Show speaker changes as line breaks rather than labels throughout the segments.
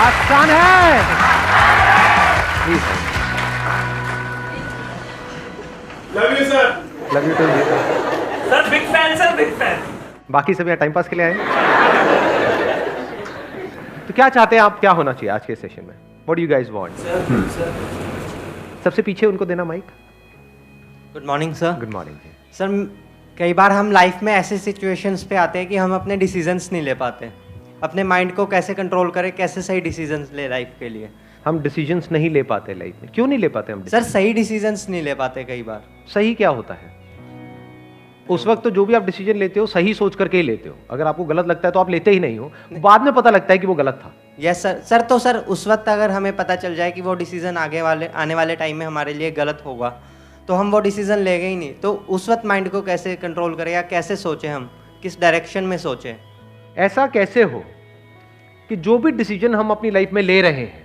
आसान है।
Love you sir.
Love you too.
Sir big fan, sir big fan.
बाकी सब यहाँ टाइम पास के लिए आए। तो क्या चाहते हैं आप, क्या होना चाहिए आज के सेशन में? What do you guys want? सबसे पीछे उनको देना mic.
Good morning sir.
Good morning.
Sir कई बार हम लाइफ में ऐसे सिचुएशंस पे आते हैं कि हम अपने डिसीजंस नहीं ले पाते। अपने माइंड को कैसे कंट्रोल करें, कैसे सही डिसीजंस ले लाइफ के लिए?
हम डिसीजंस नहीं ले पाते लाइफ में। क्यों नहीं ले पाते हम?
सर सही डिसीजंस नहीं ले पाते कई बार।
सही क्या होता है? उस वक्त तो जो भी आप डिसीजन लेते हो सही सोच करके ही लेते हो। अगर आपको गलत लगता है तो आप लेते ही नहीं हो, बाद में पता लगता है कि वो गलत था।
Yes sir. सर उस वक्त अगर हमें पता चल जाए कि वो डिसीजन आने वाले टाइम में हमारे लिए गलत होगा तो हम वो डिसीजन लेंगे ही नहीं। तो उस वक्त माइंड को कैसे कंट्रोल करें या कैसे सोचें, हम किस डायरेक्शन में सोचें?
ऐसा कैसे हो कि जो भी डिसीजन हम अपनी लाइफ में ले रहे हैं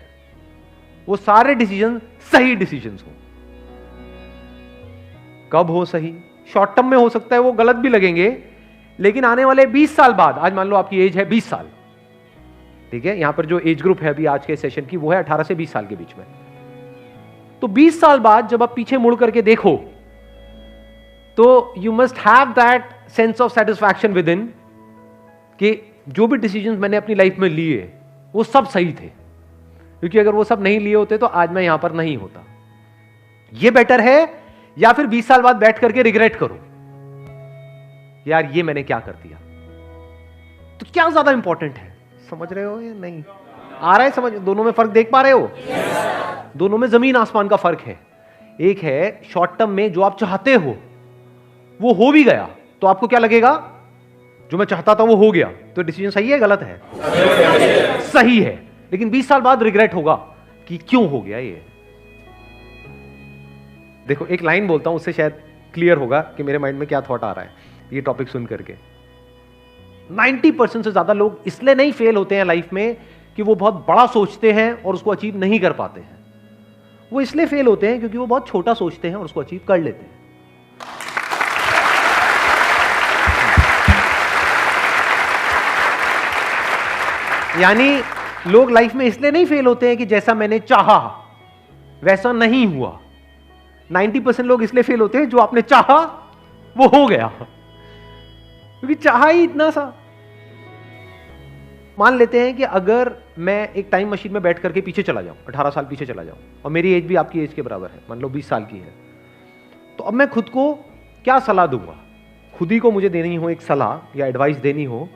वो सारे डिसीजन सही डिसीजंस हो। कब हो सही? शॉर्ट टर्म में हो सकता है वो गलत भी लगेंगे, लेकिन आने वाले 20 साल बाद, आज मान लो आपकी एज है 20 साल, ठीक है, यहां पर जो एज ग्रुप है अभी आज के सेशन की वो है 18 से 20 साल के बीच में। तो 20 साल बाद जब आप पीछे मुड़ करके देखो तो you must have that sense of satisfaction with in कि जो भी डिसीजंस मैंने अपनी लाइफ में लिए वो सब सही थे, क्योंकि अगर वो सब नहीं लिए होते तो आज मैं यहां पर नहीं होता। ये बेटर है या फिर 20 साल बाद बैठ करके रिग्रेट करो यार ये मैंने क्या कर दिया? तो क्या ज्यादा इंपॉर्टेंट है? समझ रहे हो या नहीं? आ रहा है समझ? दोनों में फर्क देख पा रहे हो? दोनों में जमीन आसमान का फर्क है। एक है शॉर्ट टर्म में जो आप चाहते हो वो हो भी गया तो आपको क्या लगेगा? जो मैं चाहता था वो हो गया, तो डिसीजन सही है गलत है? सही है। लेकिन 20 साल बाद रिग्रेट होगा कि क्यों हो गया ये। देखो एक लाइन बोलता हूं, उससे शायद क्लियर होगा कि मेरे माइंड में क्या थॉट आ रहा है ये टॉपिक सुन करके। 90% से ज्यादा लोग इसलिए नहीं फेल होते हैं लाइफ में कि वो बहुत बड़ा सोचते हैं और उसको अचीव नहीं कर पाते हैं। वो इसलिए फेल होते हैं क्योंकि वो बहुत छोटा सोचते हैं और उसको अचीव कर लेते हैं। यानी लोग लाइफ में इसलिए नहीं फेल होते हैं कि जैसा मैंने चाहा वैसा नहीं हुआ। 90% लोग इसलिए फेल होते हैं जो आपने चाहा वो हो गया, क्योंकि चाहा ही इतना सा। मान लेते हैं कि अगर मैं एक टाइम मशीन में बैठ करके पीछे चला जाऊं, 18 साल पीछे चला जाऊं, और मेरी एज भी आपकी एज के बराबर है, मान लो 20 साल की है, तो अब मैं खुद को क्या सलाह दूंगा? खुद ही को मुझे देनी हो एक सलाह या एडवाइस देनी हो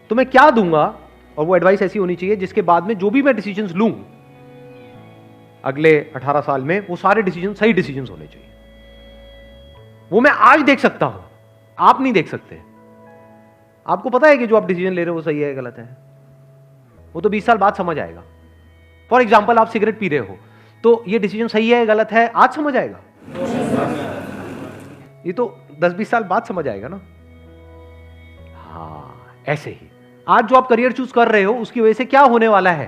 तो मैं क्या दूंगा? और वो एडवाइस ऐसी होनी चाहिए जिसके बाद में जो भी मैं डिसीजंस लूं अगले 18 साल में वो सारे डिसीजन सही डिसीजंस होने चाहिए। वो मैं आज देख सकता हूं, आप नहीं देख सकते। आपको पता है कि जो आप डिसीजन ले रहे हो वो सही है गलत है, वो तो 20 साल बाद समझ आएगा। फॉर एग्जाम्पल आप सिगरेट पी रहे हो तो ये डिसीजन सही है गलत है आज समझ आएगा? ये तो 10-20 साल बाद समझ आएगा ना। हाँ ऐसे ही आज जो आप करियर चूज कर रहे हो उसकी वजह से क्या होने वाला है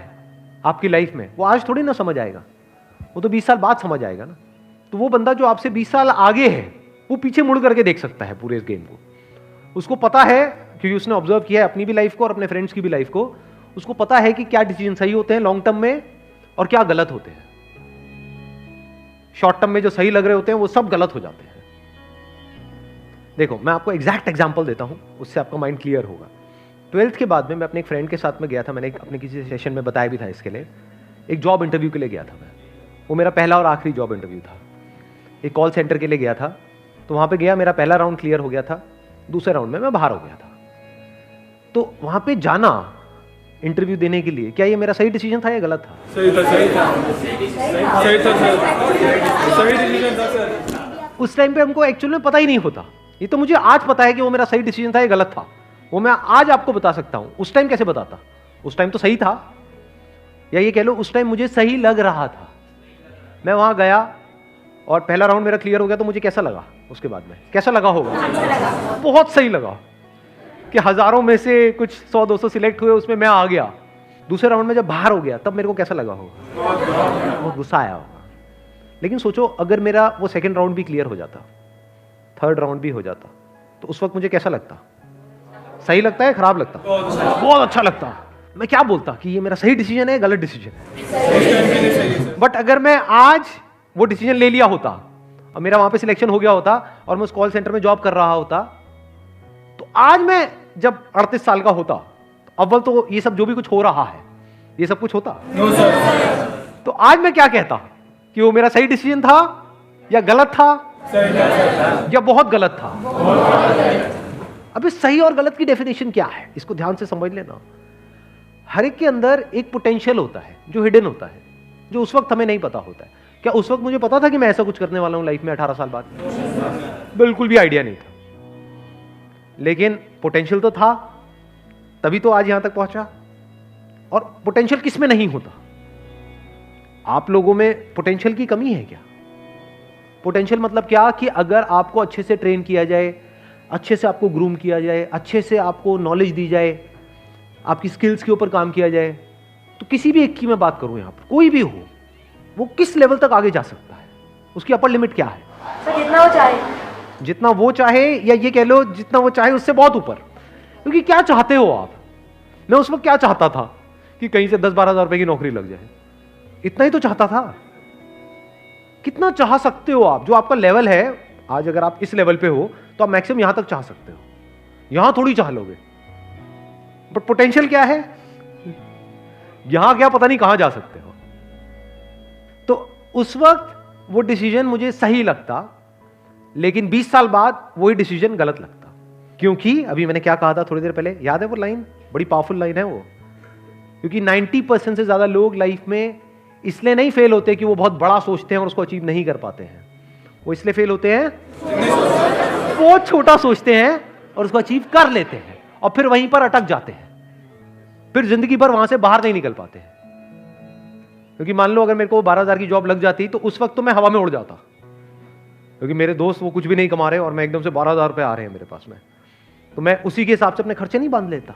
आपकी लाइफ में वो आज थोड़ी ना समझ आएगा, वो तो 20 साल बाद समझ आएगा ना। तो वो बंदा जो आपसे 20 साल आगे है वो पीछे मुड़ करके देख सकता है पूरे इस गेम को। उसको पता है क्योंकि उसने ऑब्जर्व किया है अपनी भी लाइफ को और अपने फ्रेंड्स की भी लाइफ को। उसको पता है कि क्या डिसीजन सही होते हैं लॉन्ग टर्म में और क्या गलत होते हैं। शॉर्ट टर्म में जो सही लग रहे होते हैं वो सब गलत हो जाते हैं। देखो मैं आपको एग्जैक्ट एग्जांपल देता हूं, उससे आपका माइंड क्लियर होगा। 12th के बाद में मैं अपने एक फ्रेंड के साथ में गया था, मैंने अपने किसी सेशन में बताया भी था इसके लिए। एक जॉब इंटरव्यू के लिए गया था मैं, वो मेरा पहला और आखिरी जॉब इंटरव्यू था। एक कॉल सेंटर के लिए गया था, तो वहां पे गया, मेरा पहला राउंड क्लियर हो गया था, दूसरे राउंड में मैं बाहर हो गया था। तो वहां पे जाना इंटरव्यू देने के लिए, क्या ये मेरा सही डिसीजन था या गलत था?
सही था, सही था, सही था सर, सही डिसीजन था सर।
उस टाइम पे हमको एक्चुअल में पता ही नहीं होता। ये तो मुझे आज पता है कि वो मेरा सही डिसीजन था या गलत था, वो मैं आज आपको बता सकता हूं। उस टाइम कैसे बताता? उस टाइम तो सही था, या ये कह लो उस टाइम मुझे सही लग रहा था। मैं वहां गया और पहला राउंड मेरा क्लियर हो गया, तो मुझे कैसा लगा? उसके बाद में कैसा लगा होगा? बहुत सही लगा कि हजारों में से कुछ 100-200 सिलेक्ट हुए, उसमें मैं आ गया। दूसरे राउंड में जब बाहर हो गया तब मेरे को कैसा लगा होगा? बहुत गुस्सा आया होगा। लेकिन सोचो अगर मेरा वो सेकंड राउंड भी क्लियर हो जाता, थर्ड राउंड भी हो जाता, तो उस वक्त मुझे कैसा लगता? सही लगता है खराब लगता? बहुत अच्छा लगता। मैं क्या बोलता कि ये मेरा सही डिसीजन है, गलत डिसीजन है।
उस टाइम के लिए सही है सर।
बट अगर मैं आज वो डिसीजन ले लिया होता और मेरा वहां पे सिलेक्शन हो गया होता और मैं उस कॉल सेंटर में जॉब कर रहा होता, तो आज मैं जब 38 साल का होता, तो अव्वल तो ये सब जो भी कुछ हो रहा है ये सब कुछ होता।
No sir.
तो आज मैं क्या कहता कि वो मेरा सही डिसीजन था या गलत था
सही था सर।
या बहुत गलत था। अब इस सही और गलत की डेफिनेशन क्या है, इसको ध्यान से समझ लेना। हर एक के अंदर एक पोटेंशियल होता है जो हिडन होता है, जो उस वक्त हमें नहीं पता होता है। क्या उस वक्त मुझे पता था कि मैं ऐसा कुछ करने वाला हूं लाइफ में 18 साल बाद? बिल्कुल भी आइडिया नहीं था, लेकिन पोटेंशियल तो था, तभी तो आज यहां तक पहुंचा। और पोटेंशियल किस में नहीं होता? आप लोगों में पोटेंशियल की कमी है क्या? पोटेंशियल मतलब क्या कि अगर आपको अच्छे से ट्रेन किया जाए, अच्छे से आपको ग्रूम किया जाए, अच्छे से आपको नॉलेज दी जाए, आपकी स्किल्स के ऊपर काम किया जाए, तो किसी भी एक की मैं बात करूं, यहां पर कोई भी हो, वो किस लेवल तक आगे जा सकता है? उसकी अपर लिमिट क्या है?
सर जितना वो चाहे।
जितना वो चाहे, या ये कह लो जितना वो चाहे उससे बहुत ऊपर। क्योंकि क्या चाहते हो आप? मैं उस वक्त क्या चाहता था कि कहीं से 10-12 हज़ार रुपए की नौकरी लग जाए, इतना ही तो चाहता था। कितना चाह सकते हो आप? जो आपका लेवल है आज, अगर आप इस लेवल पे हो तो आप मैक्सिमम यहां तक चाह सकते हो, यहां थोड़ी चाह लोगे। बट पोटेंशियल क्या है? यहां क्या पता नहीं कहां जा सकते हो। तो उस वक्त वो डिसीजन मुझे सही लगता, लेकिन 20 साल बाद वही डिसीजन गलत लगता। क्योंकि अभी मैंने क्या कहा था थोड़ी देर पहले, याद है वो लाइन? बड़ी पावरफुल लाइन है वो। क्योंकि 90% से ज्यादा लोग लाइफ में इसलिए नहीं फेल होते कि वो बहुत बड़ा सोचते हैं और उसको अचीव नहीं कर पाते हैं। वो इसलिए फेल होते हैं बहुत छोटा सोचते हैं और उसको अचीव कर लेते हैं और फिर वहीं पर अटक जाते हैं, फिर जिंदगी भर वहां से बाहर नहीं निकल पाते हैं। क्योंकि मान लो अगर मेरे को 12,000 की जॉब लग जाती तो उस वक्त तो मैं हवा में उड़ जाता, क्योंकि मेरे दोस्त वो कुछ भी नहीं कमा रहे और मैं एकदम से 12,000 रुपए आ रहे हैं मेरे पास में, तो मैं उसी के हिसाब से अपने खर्चे नहीं बांध लेता।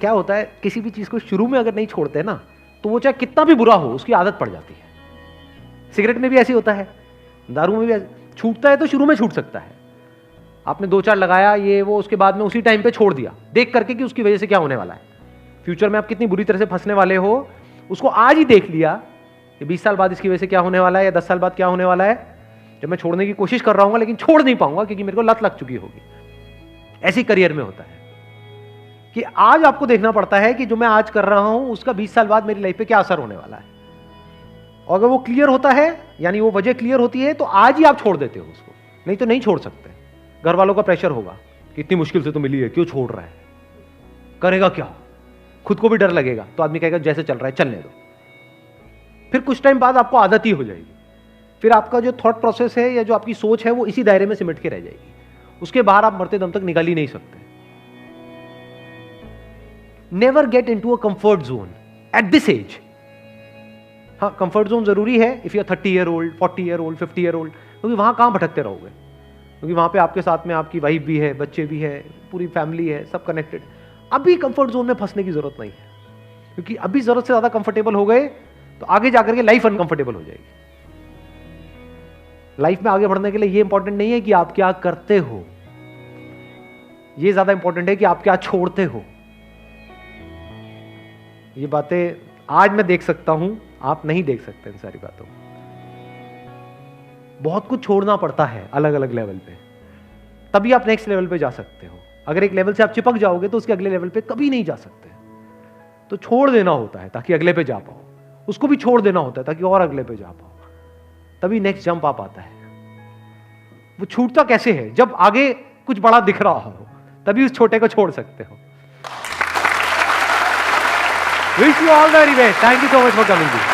क्या होता है, किसी भी चीज को शुरू में अगर नहीं छोड़ते ना, तो वो चाहे कितना भी बुरा हो उसकी आदत पड़ जाती है। सिगरेट में भी ऐसे होता है, दारू में भी छूटता है तो शुरू में छूट सकता है। आपने 2-4 लगाया ये वो, उसके बाद में उसी टाइम पे छोड़ दिया देख करके कि उसकी वजह से क्या होने वाला है, फ्यूचर में आप कितनी बुरी तरह से फंसने वाले हो, उसको आज ही देख लिया कि 20 साल बाद इसकी वजह से क्या होने वाला है या 10 साल बाद क्या होने वाला है, जब मैं छोड़ने की कोशिश कर रहा हूँ लेकिन छोड़ नहीं पाऊंगा क्योंकि मेरे को लत लग चुकी होगी। ऐसे करियर में होता है कि आज आपको देखना पड़ता है कि जो मैं आज कर रहा हूं उसका 20 साल बाद मेरी लाइफ पे क्या असर होने वाला है। और अगर वो क्लियर होता है, यानी वो वजह क्लियर होती है, तो आज ही आप छोड़ देते हो उसको, नहीं तो नहीं छोड़ सकते। घर वालों का प्रेशर होगा कि इतनी मुश्किल से तो मिली है, क्यों छोड़ रहा है, करेगा क्या, खुद को भी डर लगेगा, तो आदमी कहेगा जैसे चल रहा है चलने दो। फिर कुछ टाइम बाद आपको आदत ही हो जाएगी, फिर आपका जो थॉट प्रोसेस है या जो आपकी सोच है वो इसी दायरे में सिमट के रह जाएगी, उसके बाहर आप मरते दम तक निकल ही नहीं सकते। Never get into a comfort zone at this age. हाँ, कंफर्ट जोन जरूरी है if you are 30 year old, 40 year old, 50 year old, क्योंकि वहां कहां भटकते रहोगे, क्योंकि वहां पे आपके साथ में आपकी वाइफ भी है, बच्चे भी है, पूरी फैमिली है, सब कनेक्टेड। अभी कंफर्ट जोन में फंसने की जरूरत नहीं है, क्योंकि अभी जरूरत से ज्यादा कंफर्टेबल हो गए तो आगे जाकर के लाइफ अनकंफर्टेबल हो जाएगी। लाइफ में आगे बढ़ने के लिए ये इंपॉर्टेंट नहीं है कि आप क्या करते हो, ये ज्यादा इंपॉर्टेंट है कि आप क्या छोड़ते हो। ये बातें आज मैं देख सकता हूं, आप नहीं देख सकते इन सारी बातों। बहुत कुछ छोड़ना पड़ता है अलग अलग लेवल पे, तभी आप नेक्स्ट लेवल पे जा सकते हो। अगर एक लेवल से आप चिपक जाओगे तो उसके अगले लेवल पे कभी नहीं जा सकते। तो छोड़ देना होता है ताकि अगले पे जा पाओ, उसको भी छोड़ देना होता है ताकि और अगले पे जा पाओ, तभी नेक्स्ट जंप आप आता है। वो छूटता कैसे है? जब आगे कुछ बड़ा दिख रहा हो, तभी उस छोटे को छोड़ सकते हो। Wish you all the very best. Thank you so much for coming.